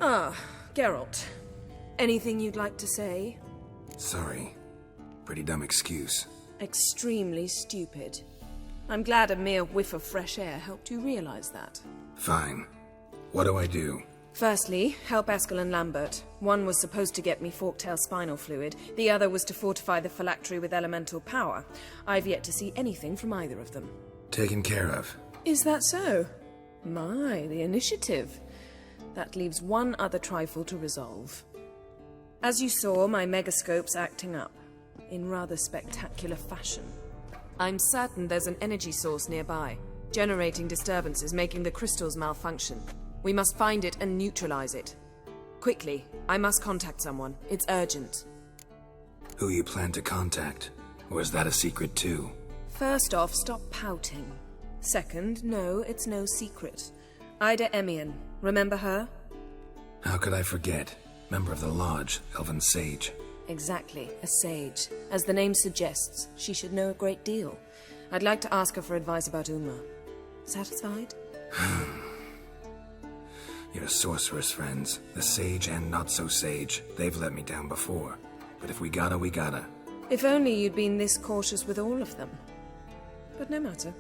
Ah, Geralt. Anything you'd like to say? Sorry. Pretty dumb excuse. Extremely stupid. I'm glad a mere whiff of fresh air helped you realize that. Fine. What do I do? Firstly, help Eskel and Lambert. One was supposed to get me forktail spinal fluid, the other was to fortify the phylactery with elemental power. I've yet to see anything from either of them. Taken care of. Is that so? My, the initiative. That leaves one other trifle to resolve. As you saw, my megascope's acting up, in rather spectacular fashion. I'm certain there's an energy source nearby, generating disturbances, making the crystals malfunction. We must find it and neutralize it. Quickly, I must contact someone. It's urgent. Who you plan to contact? Or is that a secret too? First off, stop pouting. Second, no, it's no secret. Ida Emian. Remember her? How could I forget? Member of the Lodge, Elven Sage. Exactly, a sage. As the name suggests, she should know a great deal. I'd like to ask her for advice about Uma. Satisfied? Your sorceress friends, the sage and not-so-sage, they've let me down before. But if we gotta, we gotta. If only you'd been this cautious with all of them. But no matter.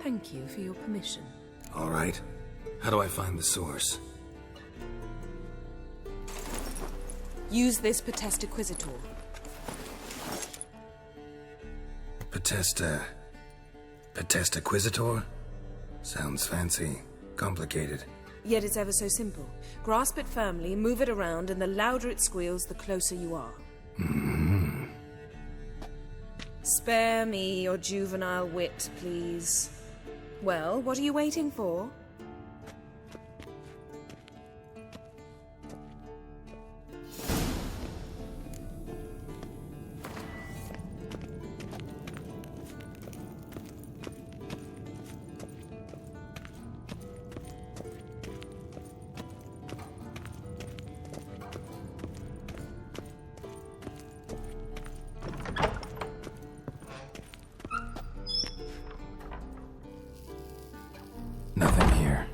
Thank you for your permission. All right. How do I find the source? Use this Potestaquizitor. Potestaquizitor? Sounds fancy. Complicated. Yet it's ever so simple. Grasp it firmly, move it around, and the louder it squeals, the closer you are. Mm-hmm. Spare me your juvenile wit, please. Well, what are you waiting for? Nothing here.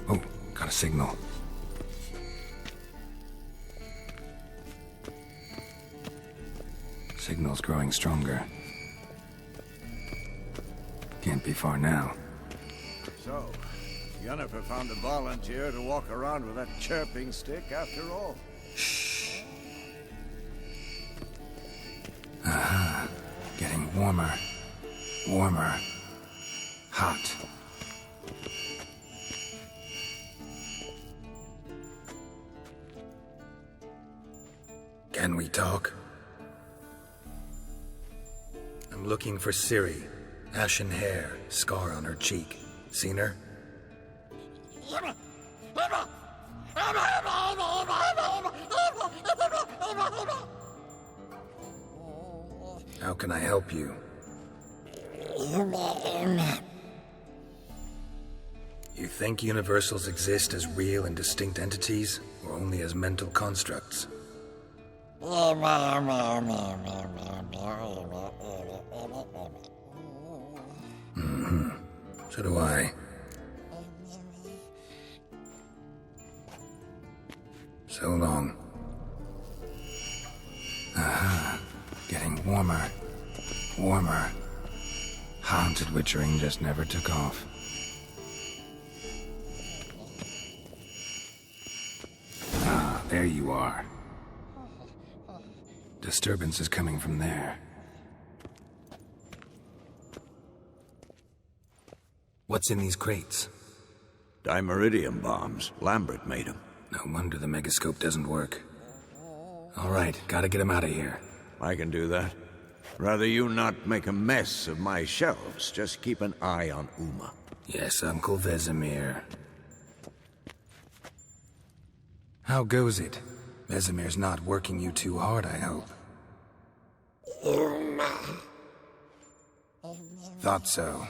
Oh, got a signal. Signal's growing stronger. Can't be far now. So, Yennefer found a volunteer to walk around with that chirping stick after all. Shh. Aha. Getting warmer. Warmer. Hot. Can we talk? I'm looking for Ciri. Ashen hair, scar on her cheek. Seen her? How can I help you? You think universals exist as real and distinct entities, or only as mental constructs? Mm-hmm. So do I. So long. Aha. Getting warmer. Warmer. Haunted witchering just never took off. Ah, there you are. Disturbance is coming from there. What's in these crates? Dimeridium bombs. Lambert made them. No wonder the megascope doesn't work. All right, gotta get him out of here. I can do that. Rather you not make a mess of my shelves. Just keep an eye on Uma. Yes, Uncle Vesemir. How goes it? Vesemir's not working you too hard, I hope. Thought so.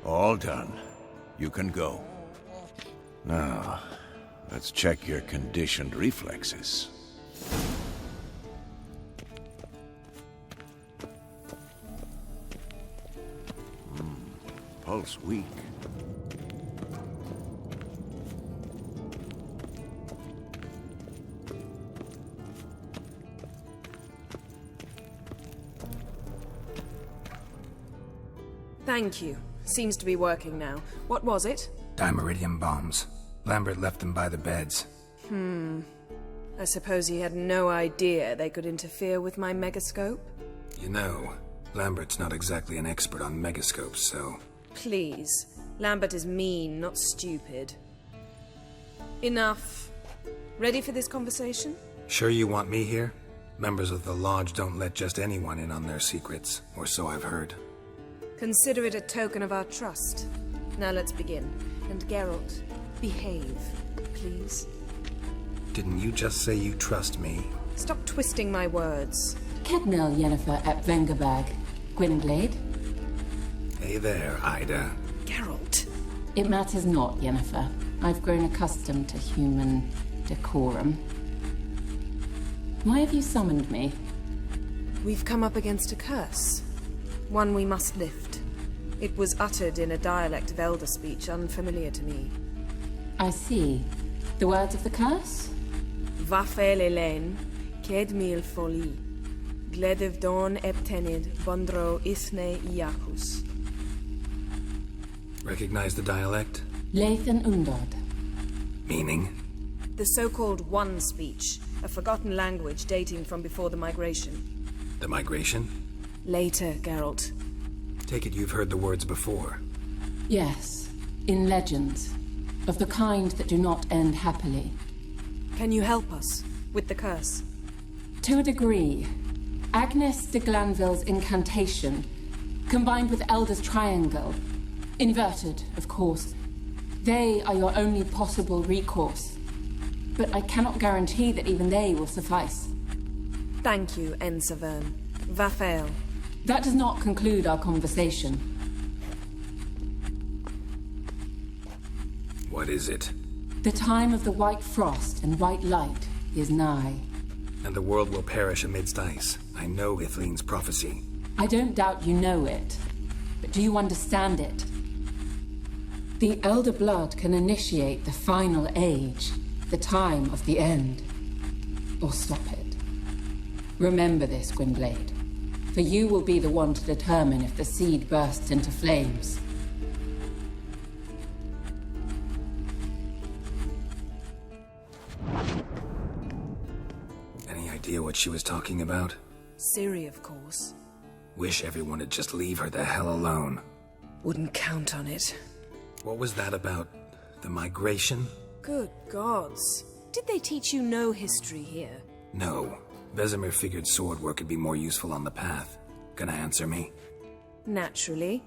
All done. You can go. Now, let's check your conditioned reflexes. Pulse weak. Thank you. Seems to be working now. What was it? Dimeridium bombs. Lambert left them by the beds. I suppose he had no idea they could interfere with my megascope? You know, Lambert's not exactly an expert on megascopes, so... Please. Lambert is mean, not stupid. Enough. Ready for this conversation? Sure you want me here? Members of the Lodge don't let just anyone in on their secrets, or so I've heard. Consider it a token of our trust. Now let's begin. And Geralt, behave, please. Didn't you just say you trust me? Stop twisting my words. Kednel Yennefer at Vengerberg. Gwynblade? Hey there, Ida. Geralt. It matters not, Yennefer. I've grown accustomed to human decorum. Why have you summoned me? We've come up against a curse. One we must lift. It was uttered in a dialect of Elder speech unfamiliar to me. I see. The words of the curse? Vafel Elaine, Ked mil foli, Gledev don eptenid, Bondro isne iacus. Recognize the dialect? Lathan Undod. Meaning? The so-called One speech, a forgotten language dating from before the migration. The migration? Later, Geralt. Take it you've heard the words before. Yes, in legends. Of the kind that do not end happily. Can you help us with the curse? To a degree. Agnes de Glanville's incantation, combined with Elder's triangle, inverted, of course. They are your only possible recourse. But I cannot guarantee that even they will suffice. Thank you, Ensavern. Vafel. That does not conclude our conversation. What is it? The time of the white frost and white light is nigh. And the world will perish amidst ice. I know Ithleen's prophecy. I don't doubt you know it. But do you understand it? The Elder Blood can initiate the final age, the time of the end. Or stop it. Remember this, Gwynblade. For you will be the one to determine if the seed bursts into flames. Any idea what she was talking about? Ciri, of course. Wish everyone would just leave her the hell alone. Wouldn't count on it. What was that about? The migration? Good gods. Did they teach you no history here? No. Vesemir figured sword work could be more useful on the path. Gonna answer me? Naturally.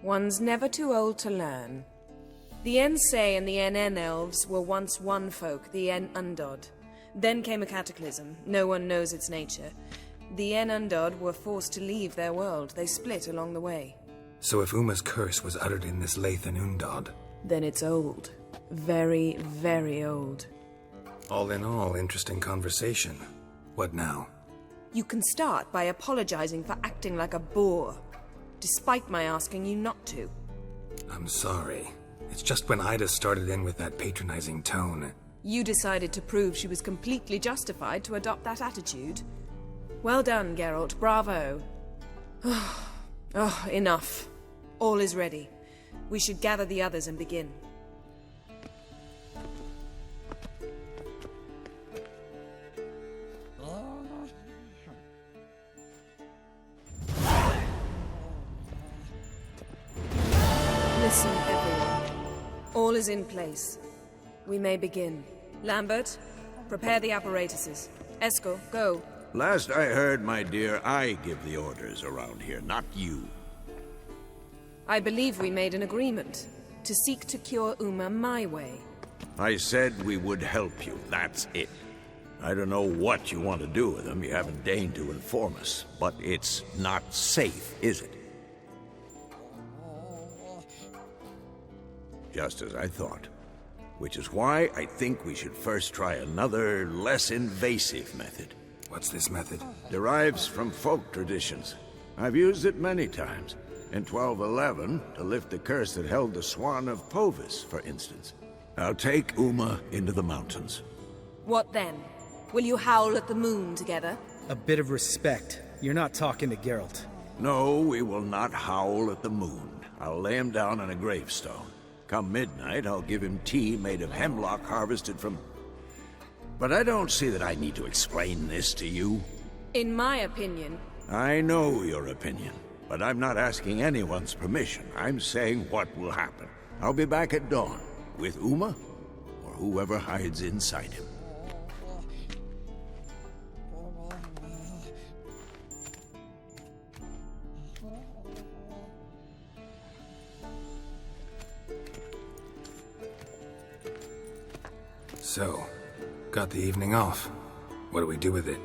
One's never too old to learn. The Ensei and the NN elves were once one folk, the En Undod. Then came a cataclysm. No one knows its nature. The En Undod were forced to leave their world. They split along the way. So if Uma's curse was uttered in this Lathan Undod... Then it's old. Very, very old. All in all, interesting conversation. What now? You can start by apologizing for acting like a boor, despite my asking you not to. I'm sorry. It's just when Ida started in with that patronizing tone... You decided to prove she was completely justified to adopt that attitude. Well done, Geralt. Bravo. Oh, enough. All is ready. We should gather the others and begin. Listen, everyone. All is in place. We may begin. Lambert, prepare the apparatuses. Eskel, go. Last I heard, my dear, I give the orders around here, not you. I believe we made an agreement to seek to cure Uma my way. I said we would help you, that's it. I don't know what you want to do with them, you haven't deigned to inform us. But it's not safe, is it? just as I thought. Which is why I think we should first try another, less invasive method. What's this method? Derives from folk traditions. I've used it many times. In 1211, to lift the curse that held the Swan of Povis, for instance. I'll take Uma into the mountains. What then? Will you howl at the moon together? A bit of respect. You're not talking to Geralt. No, we will not howl at the moon. I'll lay him down on a gravestone. Come midnight, I'll give him tea made of hemlock harvested from... But I don't see that I need to explain this to you. In my opinion... I know your opinion, but I'm not asking anyone's permission. I'm saying what will happen. I'll be back at dawn, with Uma, or whoever hides inside him. So, got the evening off. What do we do with it?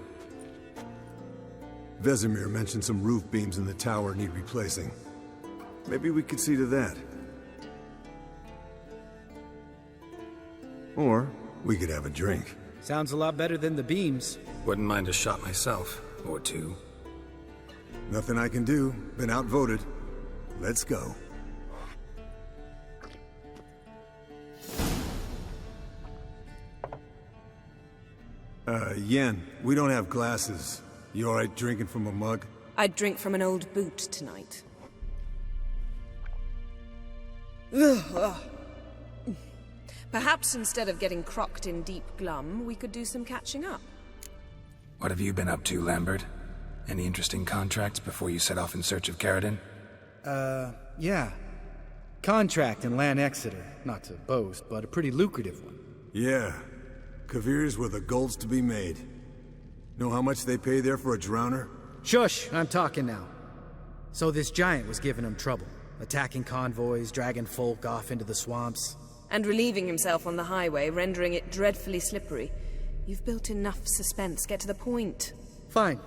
Vesemir mentioned some roof beams in the tower need replacing. Maybe we could see to that. Or we could have a drink. Sounds a lot better than the beams. Wouldn't mind a shot myself, or two. Nothing I can do. Been outvoted. Let's go. Yen, we don't have glasses. You alright drinking from a mug? I'd drink from an old boot tonight. Ugh. Perhaps instead of getting crocked in deep glum, we could do some catching up. What have you been up to, Lambert? Any interesting contracts before you set off in search of Caradon? Yeah. Contract in Lan Exeter. Not to boast, but a pretty lucrative one. Yeah. Kavir's were the golds to be made. Know how much they pay there for a drowner? Shush! I'm talking now. So this giant was giving him trouble. Attacking convoys, dragging folk off into the swamps. And relieving himself on the highway, rendering it dreadfully slippery. You've built enough suspense. Get to the point. Fine.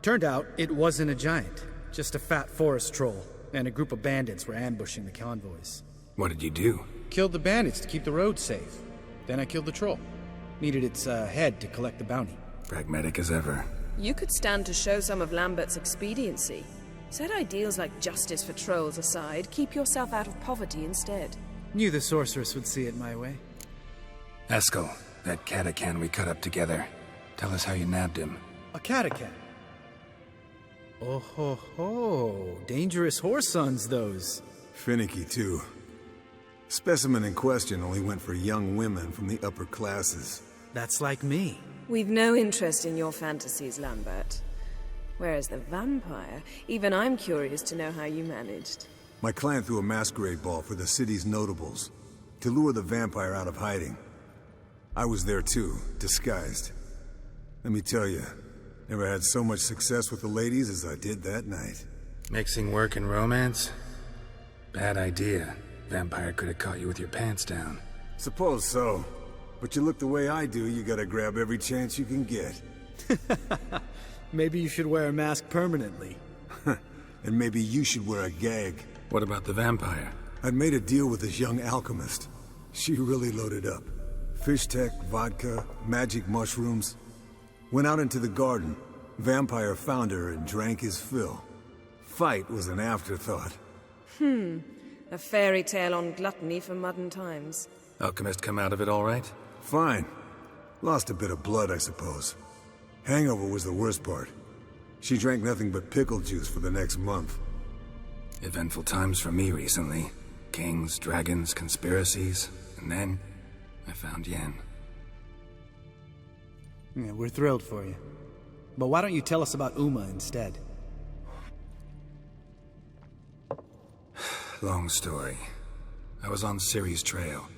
Turned out, it wasn't a giant. Just a fat forest troll. And a group of bandits were ambushing the convoys. What did you do? Killed the bandits to keep the road safe. Then I killed the troll. Needed its head to collect the bounty. Pragmatic as ever. You could stand to show some of Lambert's expediency. Set ideals like justice for trolls aside, keep yourself out of poverty instead. Knew the sorceress would see it my way. Eskel, that catacan we cut up together. Tell us how you nabbed him. A catacan? Oh ho ho. Dangerous horse sons, those. Finicky, too. Specimen in question only went for young women from the upper classes. That's like me. We've no interest in your fantasies, Lambert. Whereas the vampire, even I'm curious to know how you managed. My clan threw a masquerade ball for the city's notables, to lure the vampire out of hiding. I was there too, disguised. Let me tell you, never had so much success with the ladies as I did that night. Mixing work and romance? Bad idea. Vampire could have caught you with your pants down. Suppose so. But you look the way I do, you gotta grab every chance you can get. Maybe you should wear a mask permanently. And maybe you should wear a gag. What about the vampire? I'd made a deal with this young alchemist. She really loaded up. Fish tech, vodka, magic mushrooms. Went out into the garden. Vampire found her and drank his fill. Fight was an afterthought. A fairy tale on gluttony for modern times. Alchemist come out of it all right? Fine. Lost a bit of blood, I suppose. Hangover was the worst part. She drank nothing but pickle juice for the next month. Eventful times for me recently. Kings, dragons, conspiracies. And then, I found Yen. Yeah, we're thrilled for you. But why don't you tell us about Uma instead? Long story. I was on Ciri's trail.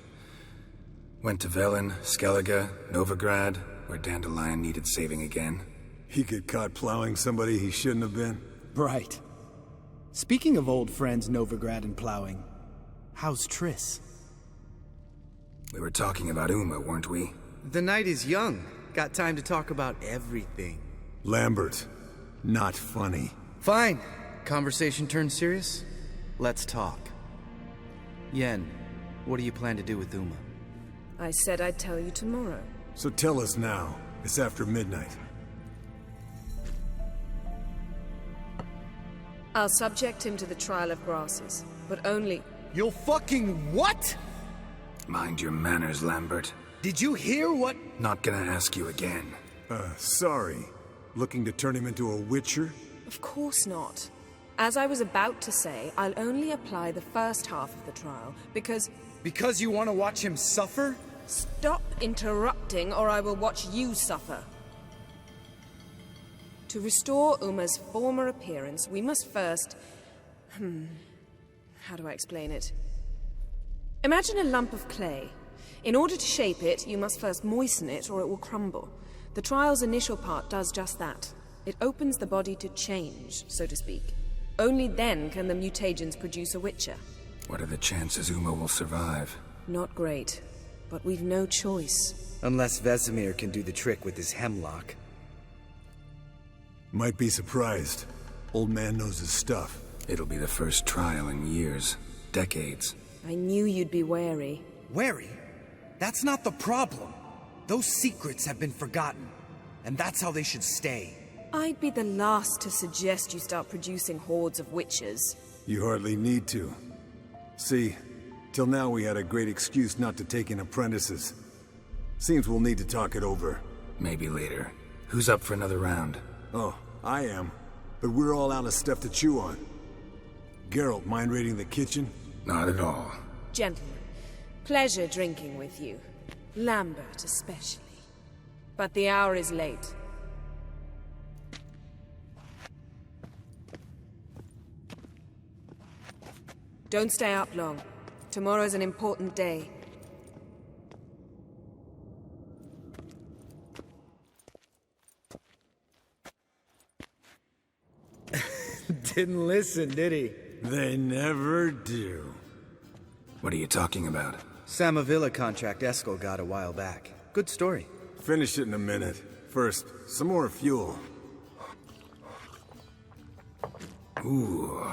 Went to Velen, Skellige, Novigrad, where Dandelion needed saving again. He get caught plowing somebody he shouldn't have been. Right. Speaking of old friends Novigrad and plowing, how's Triss? We were talking about Uma, weren't we? The night is young. Got time to talk about everything. Lambert. Not funny. Fine. Conversation turned serious? Let's talk. Yen, What do you plan to do with Uma? I said I'd tell you tomorrow. So tell us now. It's after midnight. I'll subject him to the trial of grasses, but only... You'll fucking what? Mind your manners, Lambert. Did you hear what? Not gonna ask you again. Sorry. Looking to turn him into a witcher? Of course not. As I was about to say, I'll only apply the first half of the trial, because... Because you want to watch him suffer? Stop interrupting, or I will watch you suffer. To restore Uma's former appearance, we must first... How do I explain it? Imagine a lump of clay. In order to shape it, you must first moisten it, or it will crumble. The trial's initial part does just that. It opens the body to change, so to speak. Only then can the mutagens produce a witcher. What are the chances Uma will survive? Not great, but we've no choice. Unless Vesemir can do the trick with his hemlock. Might be surprised. Old man knows his stuff. It'll be the first trial in years. Decades. I knew you'd be wary. Wary? That's not the problem. Those secrets have been forgotten, and that's how they should stay. I'd be the last to suggest you start producing hordes of witches. You hardly need to. See, till now we had a great excuse not to take in apprentices. Seems we'll need to talk it over. Maybe later. Who's up for another round? Oh, I am. But we're all out of stuff to chew on. Geralt, mind raiding the kitchen? Not at all. Gentlemen, pleasure drinking with you. Lambert especially. But the hour is late. Don't stay up long. Tomorrow's an important day. Didn't listen, did he? They never do. What are you talking about? Samavilla contract Eskel got a while back. Good story. Finish it in a minute. First, some more fuel. Ooh,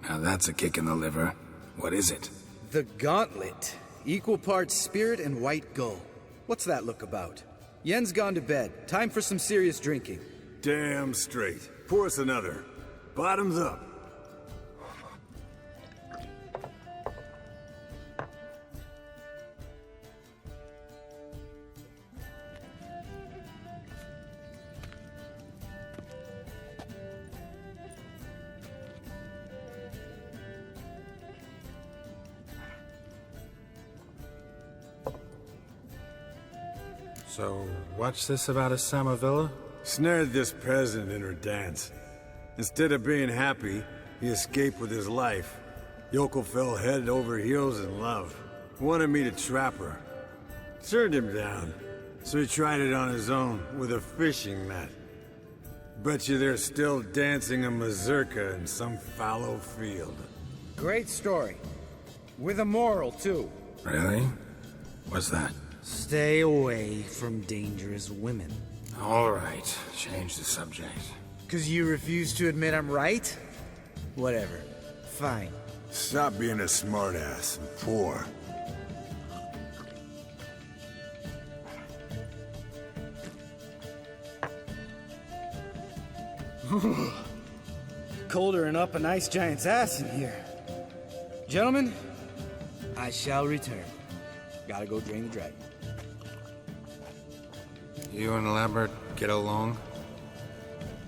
now that's a kick in the liver. What is it? The Gauntlet. Equal parts spirit and white gull. What's that look about? Yen's gone to bed. Time for some serious drinking. Damn straight. Pour us another. Bottoms up. So, what's this about a Samavilla? Snared this peasant in her dance. Instead of being happy, he escaped with his life. Yokel fell head over heels in love. Wanted me to trap her. Turned him down. So he tried it on his own with a fishing net. Bet you they're still dancing a mazurka in some fallow field. Great story. With a moral, too. Really? What's that? Stay away from dangerous women. All right, change the subject. 'Cause you refuse to admit I'm right? Whatever. Fine. Stop being a smartass and pour. Colder and up a nice giant's ass in here. Gentlemen, I shall return. Gotta go drain the dragon. You and Lambert get along?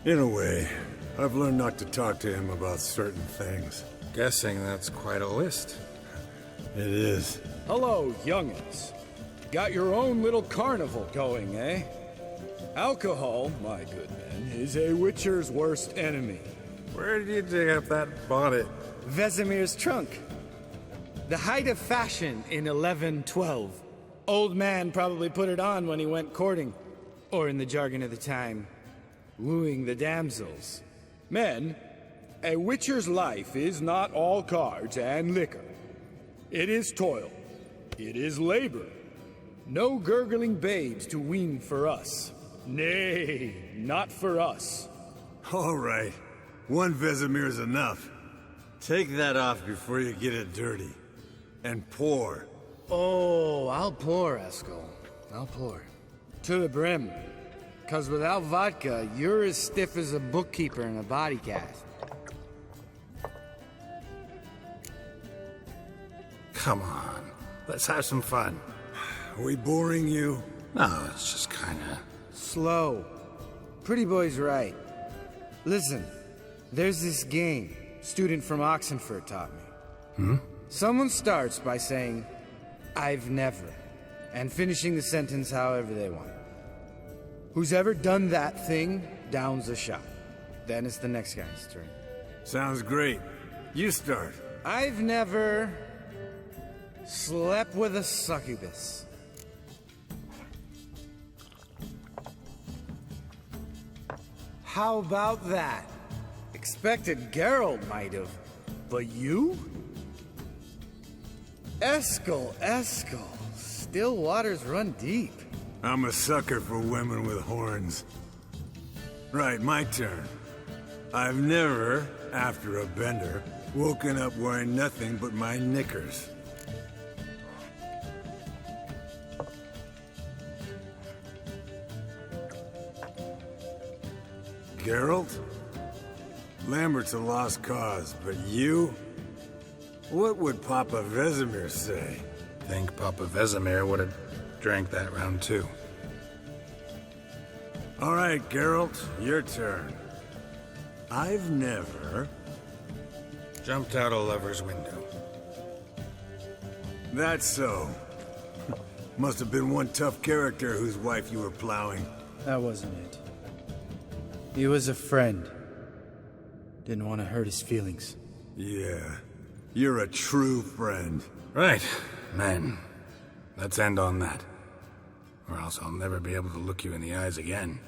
In a way, I've learned not to talk to him about certain things. Guessing that's quite a list. It is. Hello, youngins. Got your own little carnival going, eh? Alcohol, my good men, is a witcher's worst enemy. Where did you dig up that bonnet? Vesemir's trunk. The height of fashion in 1112. Old man probably put it on when he went courting. Or in the jargon of the time, wooing the damsels. Men, a witcher's life is not all cards and liquor. It is toil. It is labor. No gurgling babes to wean for us. Nay, not for us. All right. One Vesemir's enough. Take that off before you get it dirty. And pour. Oh, I'll pour, Eskel. I'll pour. To the brim. 'Cause without vodka, you're as stiff as a bookkeeper in a body cast. Come on, let's have some fun. Are we boring you? No, it's just kinda... Slow. Pretty boy's right. Listen, there's this game student from Oxenford taught me. Someone starts by saying, "I've never," and finishing the sentence however they want. Who's ever done that thing downs a shot. Then it's the next guy's turn. Sounds great. You start. I've never slept with a succubus. How about that? Expected Geralt might have, but you? Eskel. Still waters run deep. I'm a sucker for women with horns. Right, my turn. I've never, after a bender, woken up wearing nothing but my knickers. Geralt? Lambert's a lost cause, but you? What would Papa Vesemir say? Think Papa Vesemir would have drank that round too. All right, Geralt, your turn. I've never... Jumped out a lover's window. That's so. Must have been one tough character whose wife you were plowing. That wasn't it. He was a friend. Didn't want to hurt his feelings. Yeah, you're a true friend. Right, men. Let's end on that. Or else I'll never be able to look you in the eyes again.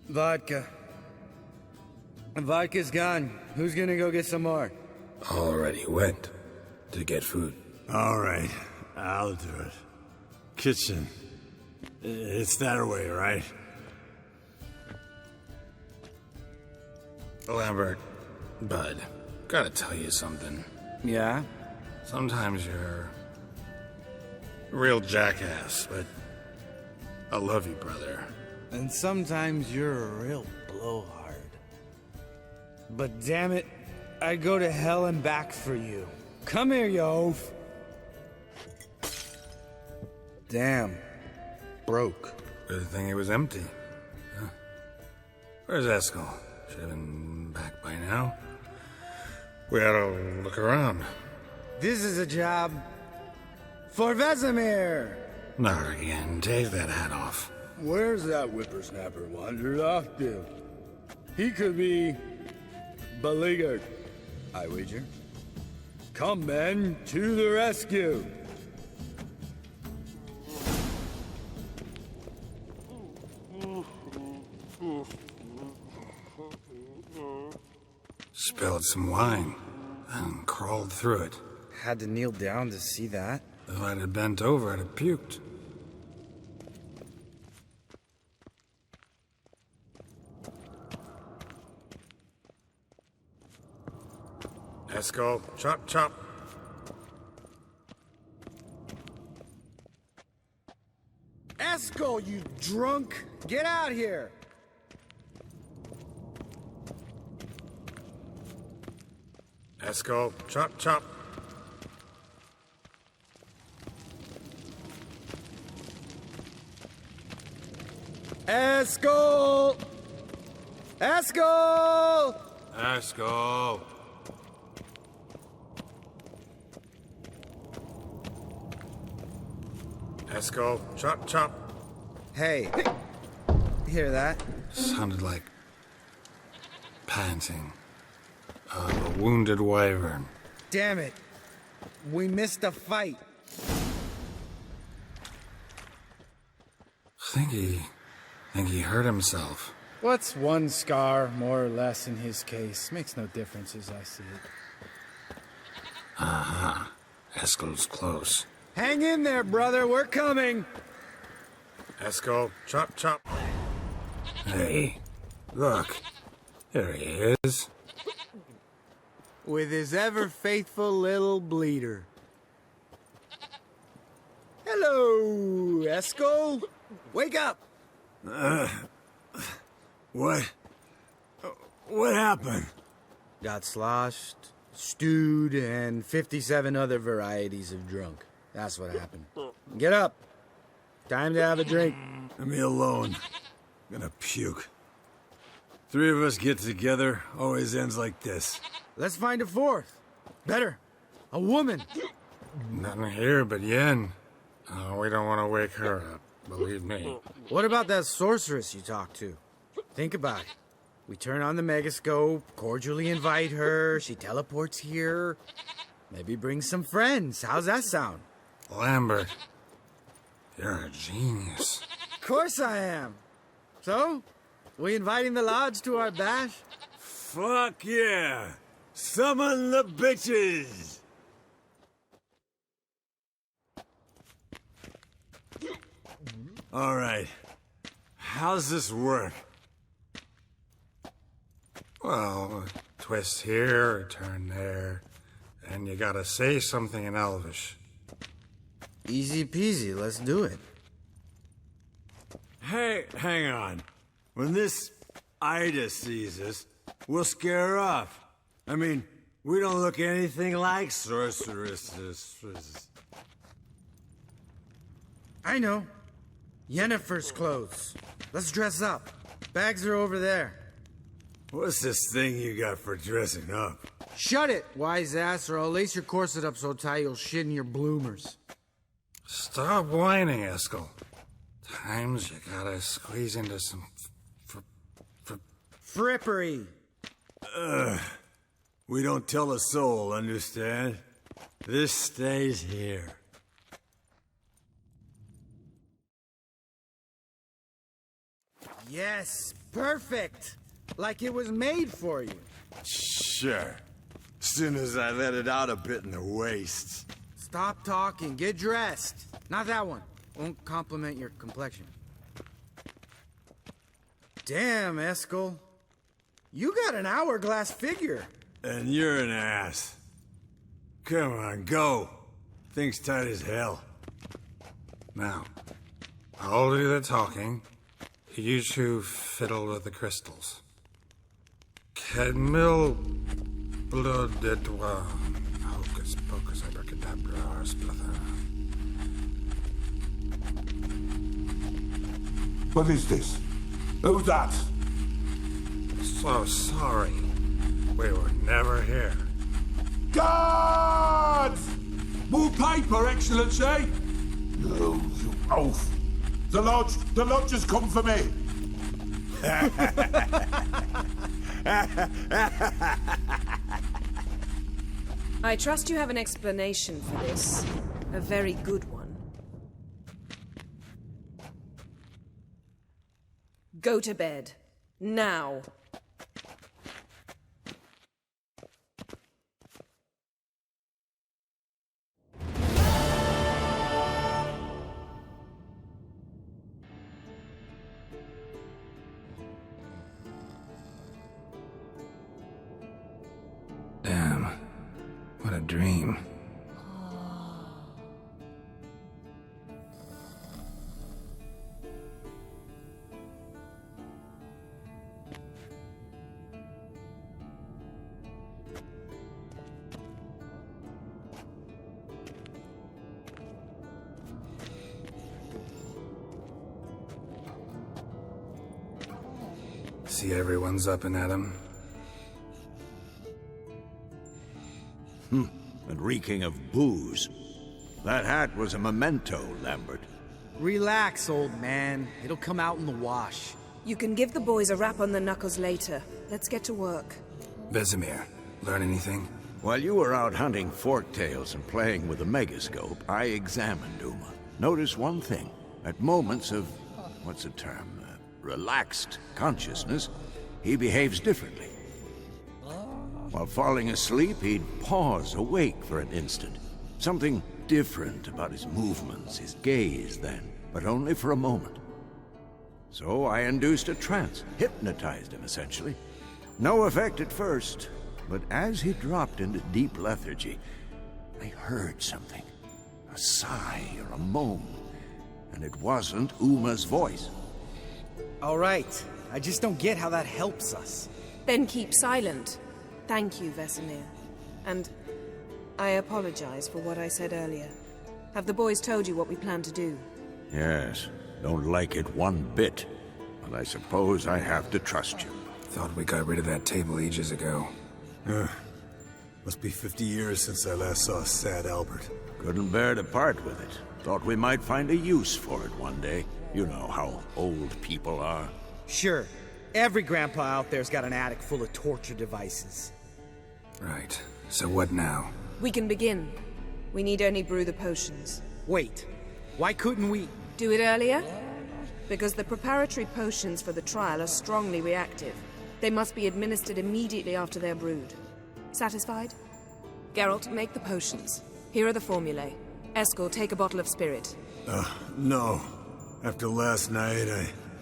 Vodka. Vodka's gone. Who's gonna go get some more? Already went to get food. All right, I'll do it. Kitchen. It's that way, right? Lambert, bud, gotta tell you something. Yeah? Sometimes you're a real jackass, but I love you, brother. And sometimes you're a real blowhard. But damn it, I'd go to hell and back for you. Come here, you oaf. Damn. Broke. Good thing it was empty. Huh? Where's Eskel? Should have been back by now. We ought to look around. This is a job for Vesemir. Not again. Take that hat off. Where's that whippersnapper wandered off to? He could be beleaguered, I wager. Come, men, to the rescue! Spilled some wine and crawled through it. Had to kneel down to see that. If I'd have bent over, I'd have puked. Eskel, chop, chop. Eskel, you drunk! Get out here! Eskel, chop, chop. Eskel! Eskel! Eskel. Eskel, chop, chop. Hey, hear that? Sounded like panting of a wounded wyvern. Damn it. We missed a fight. Think he hurt himself. What's one scar, more or less, in his case? Makes no difference as I see it. Aha. Eskel's close. Hang in there, brother. We're coming. Eskel, chop, chop. Hey, look. There he is. with his ever-faithful little bleeder. Hello, Eskel. Wake up! What? What happened? Got sloshed, stewed, and 57 other varieties of drunk. That's what happened. Get up. Time to have a drink. Leave me alone. I'm gonna puke. Three of us get together, always ends like this. Let's find a fourth. Better. A woman. Nothing here but Yen. Oh, we don't want to wake her up, believe me. What about that sorceress you talked to? Think about it. We turn on the megascope, cordially invite her, she teleports here. Maybe bring some friends. How's that sound? Lambert, you're a genius. Of course I am. So, we inviting the lodge to our bash? Fuck yeah! Summon the bitches! All right. How's this work? Well, twist here, or turn there, and you gotta say something in Elvish. Easy peasy, let's do it. Hey, hang on. When this Ida sees us, we'll scare her off. I mean, we don't look anything like sorceresses. I know. Yennefer's clothes. Let's dress up. Bags are over there. What's this thing you got for dressing up? Shut it, wise ass, or I'll lace your corset up so tight you'll shit in your bloomers. Stop whining, Eskel. Times you gotta squeeze into some Frippery. We don't tell a soul, understand? This stays here. Yes, perfect. Like it was made for you. Sure. Soon as I let it out a bit in the waist. Stop talking, get dressed. Not that one. Won't compliment your complexion. Damn, Eskel. You got an hourglass figure. And you're an ass. Come on, go. Thing's tight as hell. Now, I'll do the talking. You two fiddle with the crystals. Kedmil blood de toi. Hocus pocus abracadabra splather. What is this? Who's that? So sorry. We were never here. Guards! More paper, Excellency! No, you oaf. The lodge has come for me. I trust you have an explanation for this. A very good one. Go to bed. Now. Damn. What a dream. See everyone's up and at 'em. And reeking of booze. That hat was a memento, Lambert. Relax, old man. It'll come out in the wash. You can give the boys a rap on the knuckles later. Let's get to work. Vesemir, learn anything? While you were out hunting forktails and playing with the megascope, I examined Uma. Notice one thing. At moments of, what's the term, relaxed consciousness, he behaves differently. While falling asleep, he'd pause awake for an instant. Something different about his movements, his gaze then, but only for a moment. So I induced a trance, hypnotized him essentially. No effect at first, But as he dropped into deep lethargy, I heard something. A sigh or a moan. And it wasn't Uma's voice. All right. I just don't get how that helps us. Then keep silent. Thank you, Vesemir. And I apologize for what I said earlier. Have the boys told you what we plan to do? Yes, don't like it one bit. But I suppose I have to trust you. Thought we got rid of that table ages ago. Must be 50 years since I last saw sad Albert. Couldn't bear to part with it. Thought we might find a use for it one day. You know how old people are. Sure. Every grandpa out there's got an attic full of torture devices. Right. So what now? We can begin. We need only brew the potions. Wait. Why couldn't we... Do it earlier? Because the preparatory potions for the trial are strongly reactive. They must be administered immediately after they're brewed. Satisfied? Geralt, make the potions. Here are the formulae. Eskel, take a bottle of spirit. No. After last night,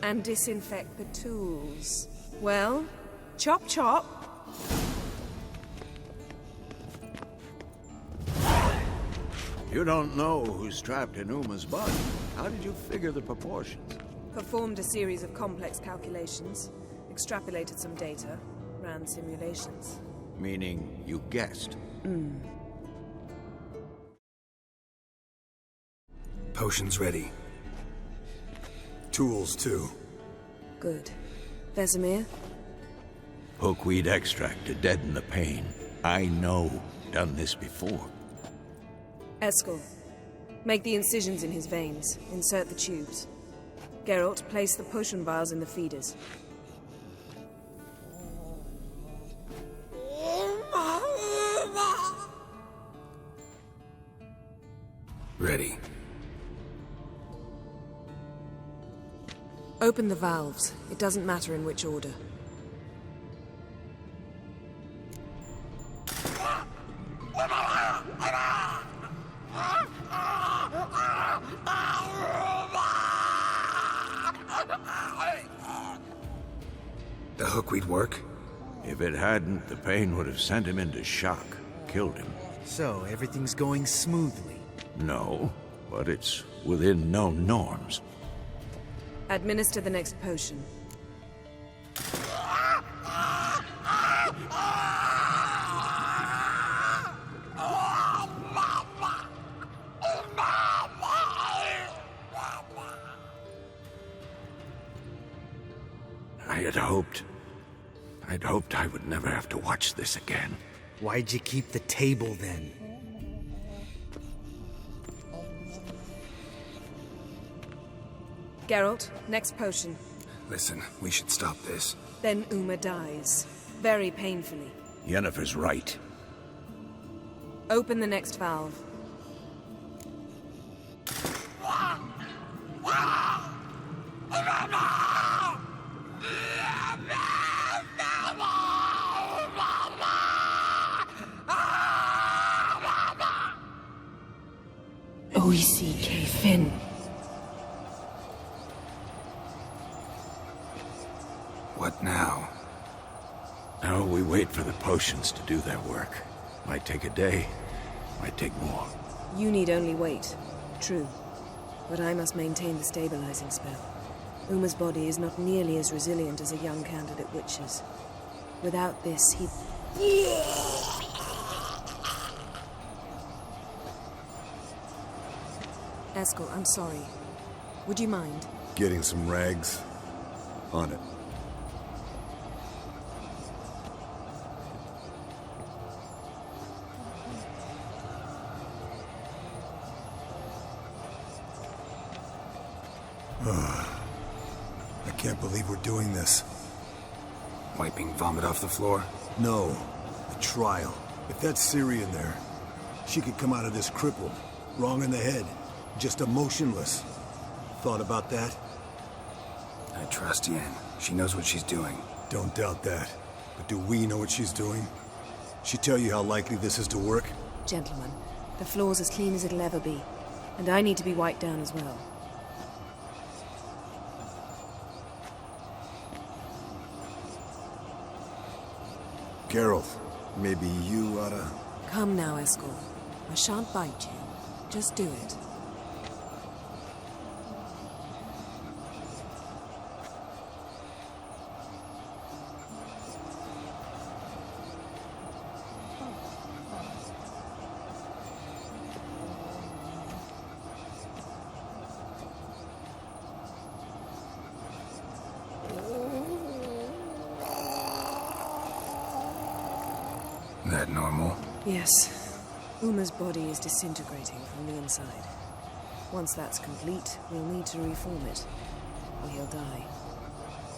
And disinfect the tools. Well, chop chop. You don't know who's trapped in Uma's body. How did you figure the proportions? Performed a series of complex calculations, extrapolated some data, ran simulations. Meaning you guessed. Potions ready. tools too. Good. Vesemir? Hookweed extract to deaden the pain. I know. Done this before. Eskel, make the incisions in his veins. Insert the tubes. Geralt, place the potion vials in the feeders. Ready. Open the valves. It doesn't matter in which order. The hookweed work? If it hadn't, the pain would have sent him into shock. Killed him. So, everything's going smoothly. No, but it's within known norms. Administer the next potion. I'd hoped I would never have to watch this again. Why'd you keep the table then? Geralt, next potion. Listen, we should stop this. Then Uma dies. Very painfully. Yennefer's right. Open the next valve. Oisi Fin. What now? Now we wait for the potions to do their work. Might take a day, might take more. You need only wait. True. But I must maintain the stabilizing spell. Uma's body is not nearly as resilient as a young candidate witch's. Without this, he'd... Eskel, I'm sorry. Would you mind? Getting some rags. On it. I can't believe we're doing this. Wiping vomit off the floor? No, the trial. If that's Ciri in there, she could come out of this crippled, wrong in the head, just emotionless. Thought about that? I trust Yen. She knows what she's doing. Don't doubt that. But do we know what she's doing? She tell you how likely this is to work? Gentlemen, the floor's as clean as it'll ever be. And I need to be wiped down as well. Geralt, Maybe you oughta... Come now, Escort. I shan't bite you. Just do it. That normal? Yes. Uma's body is disintegrating from the inside. Once that's complete, we'll need to reform it, or he'll die.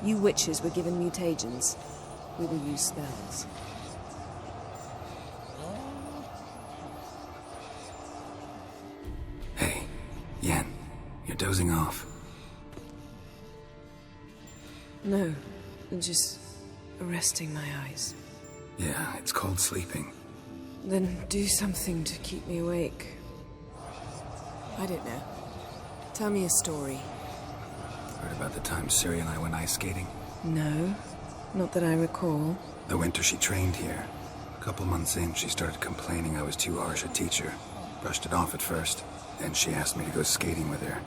You witches were given mutagens. We will use spells. Hey, Yen, you're dozing off. No, just resting my eyes. Yeah, it's called sleeping. Then do something to keep me awake. I don't know. Tell me a story. Heard about the time Ciri and I went ice skating? No, not that I recall. The winter she trained here. A couple months in, she started complaining I was too harsh a teacher. Brushed it off at first. Then she asked me to go skating with her.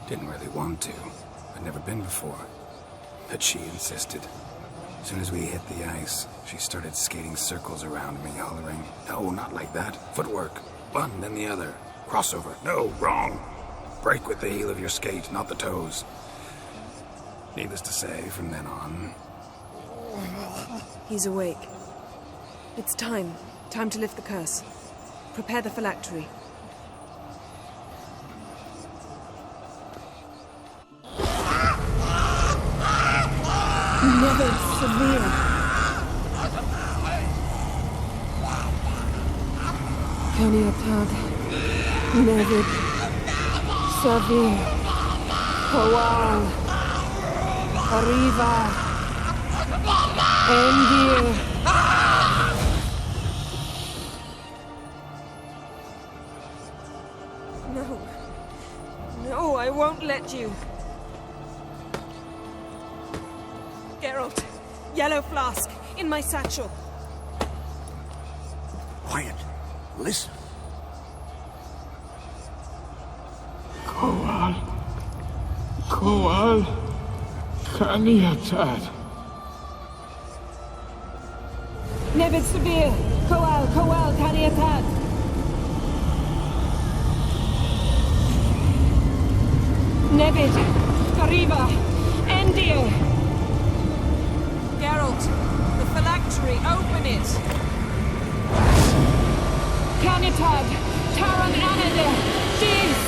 Didn't really want to. I'd never been before. But she insisted. As soon as we hit the ice, she started skating circles around me, hollering, "No, not like that. Footwork. One, then the other. Crossover. No, wrong. Break with the heel of your skate, not the toes." Needless to say, from then on... He's awake. It's time. Time to lift the curse. Prepare the phylactery. Never severe. Kaniatad. Never severe. Kowal. Arriva. Endir. No. No, I won't let you. Geralt, yellow flask, in my satchel. Quiet. Listen. Kowal. Kowal. Kaniatad. Nevid Sabir, Kowal, Kaniatad. Nevid, Arriva, Endir. Geralt, the phylactery, open it. Kanitad, Taran Anadir, Jeez.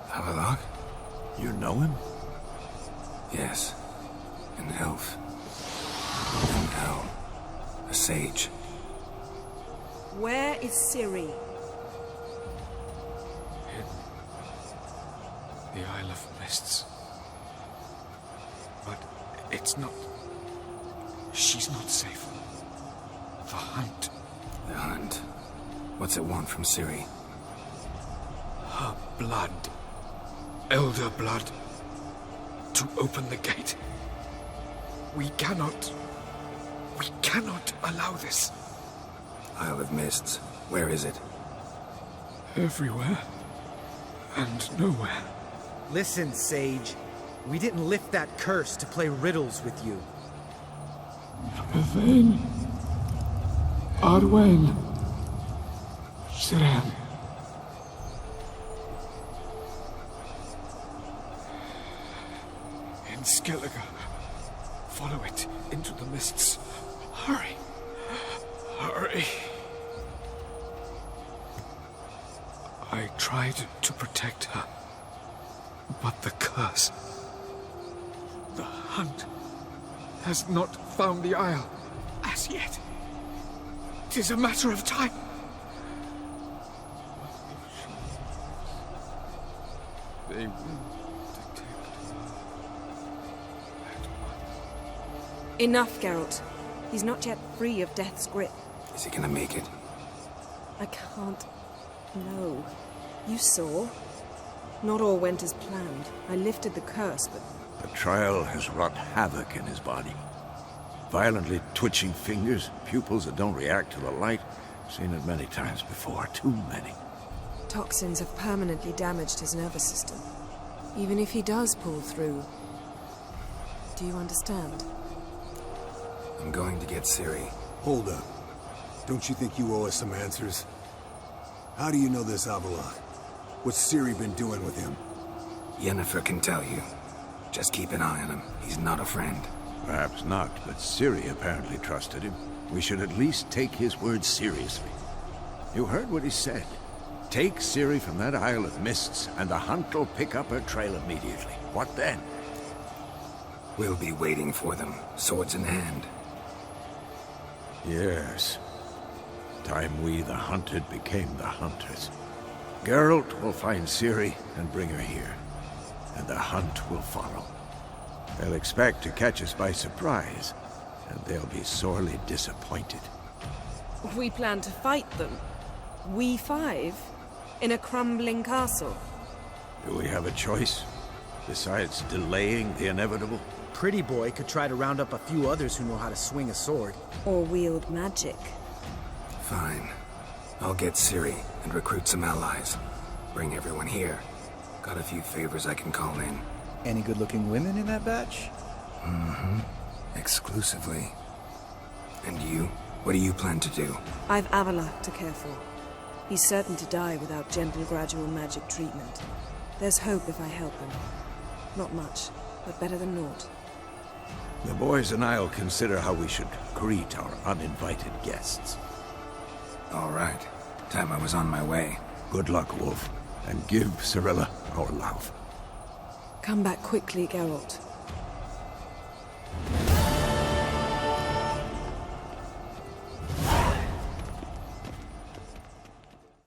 Havelock? You know him? Yes. An elf. And now, a sage. Where is Ciri? In the Isle of Mists. But it's not... She's not safe. The hunt. The hunt? What's it want from Ciri? Her blood. Elder blood. To open the gate. We cannot allow this. Isle of Mists. Where is it? Everywhere. And nowhere. Listen, Sage. We didn't lift that curse to play riddles with you. Yvain. Arwen. Siran. In Skellige. Follow it into the mists. Hurry. Hurry. I tried to protect her. But the curse... The hunt has not found the Isle as yet. 'Tis a matter of time. What if she... They will detect her. Enough, Geralt. He's not yet free of death's grip. Is he gonna make it? I can't... No. You saw. Not all went as planned. I lifted the curse, but... The trial has wrought havoc in his body. Violently twitching fingers, pupils that don't react to the light. Seen it many times before, too many. Toxins have permanently damaged his nervous system. Even if he does pull through... Do you understand? I'm going to get Ciri. Hold up. Don't you think you owe us some answers? How do you know this Avila? What's Ciri been doing with him? Yennefer can tell you. Just keep an eye on him. He's not a friend. Perhaps not, but Ciri apparently trusted him. We should at least take his words seriously. You heard what he said. Take Ciri from that Isle of Mists, and the hunt will pick up her trail immediately. What then? We'll be waiting for them, swords in hand. Yes. Time we, the hunted, became the hunters. Geralt will find Ciri and bring her here, and the hunt will follow. They'll expect to catch us by surprise, and they'll be sorely disappointed. We plan to fight them. We five? In a crumbling castle? Do we have a choice? Besides delaying the inevitable? Pretty Boy could try to round up a few others who know how to swing a sword. Or wield magic. Fine. I'll get Ciri and recruit some allies. Bring everyone here. Got a few favors I can call in. Any good-looking women in that batch? Mm-hmm. Exclusively. And you? What do you plan to do? I've Avila to care for. He's certain to die without gentle, gradual magic treatment. There's hope if I help him. Not much, but better than naught. The boys and I'll consider how we should greet our uninvited guests. All right. Time I was on my way. Good luck, Wolf, and give Cirilla our love. Come back quickly, Geralt.